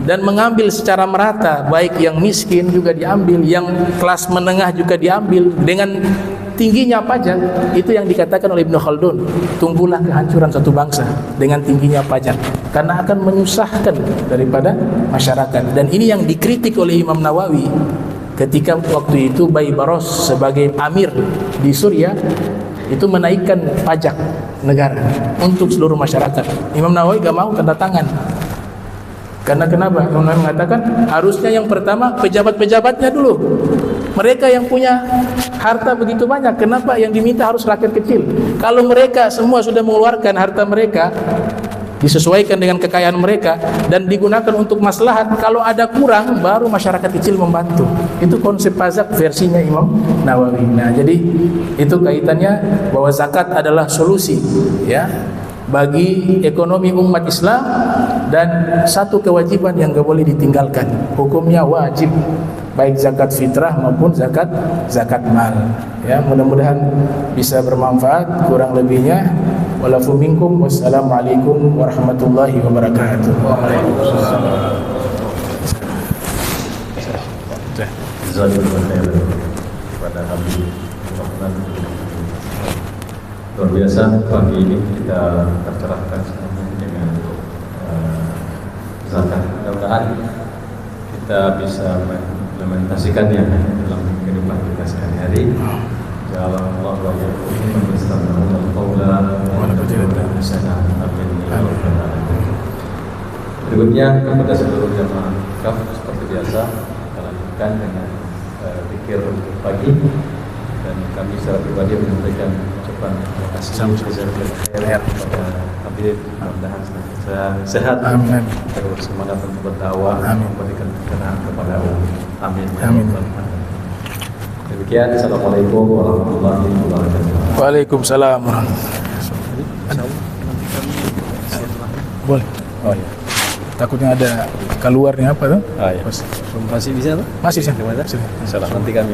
dan mengambil secara merata, baik yang miskin juga diambil, yang kelas menengah juga diambil, dengan tingginya pajak, itu yang dikatakan oleh Ibnu Khaldun, tunggulah kehancuran satu bangsa dengan tingginya pajak, karena akan menyusahkan daripada masyarakat. Dan ini yang dikritik oleh Imam Nawawi ketika waktu itu Baybaros sebagai amir di Suriah itu menaikkan pajak negara untuk seluruh masyarakat. Imam Nawawi gak mau tanda tangan. Karena kenapa? Imam Nawawi mengatakan harusnya yang pertama pejabat-pejabatnya dulu. Mereka yang punya harta begitu banyak, kenapa yang diminta harus rakyat kecil? Kalau mereka semua sudah mengeluarkan harta mereka disesuaikan dengan kekayaan mereka dan digunakan untuk maslahat, kalau ada kurang baru masyarakat kecil membantu. Itu konsep pajak versinya Imam Nawawi. Nah, jadi itu kaitannya bahwa zakat adalah solusi ya bagi ekonomi umat Islam, dan satu kewajiban yang gak boleh ditinggalkan, hukumnya wajib, baik zakat fitrah maupun zakat mal. Ya, mudah-mudahan bisa bermanfaat. Kurang lebihnya walafu minkum. Wassalamualaikum warahmatullahi wabarakatuh. Waalaikumsalam. jazakumullah khairan kepada kami. Luar biasa pagi ini kita tercerahkan semuanya dengan zakat. Mudah-mudahan kita bisa mengimplementasikannya dalam kehidupan kita sehari-hari. Allah wa yaqumu bismillahir Berikutnya kepada seluruh jamaah kaf seperti biasa kita lanjutkan dengan zikir pagi, dan kami secara pribadi menyampaikan ucapan terima kasih kepada Habib, mudah-mudahan sehat, terus semangat untuk berdakwah, memberikan pencerahan kepada umat. Amin. Demikian, assalamualaikum warahmatullahi wabarakatuh. Waalaikumsalam warahmatullahi wabarakatuh. Boleh. Oh ya. Takutnya ada keluarnya apa tuh? Ah, ya. Masih bisa tuh? Masih bisa. Nanti kami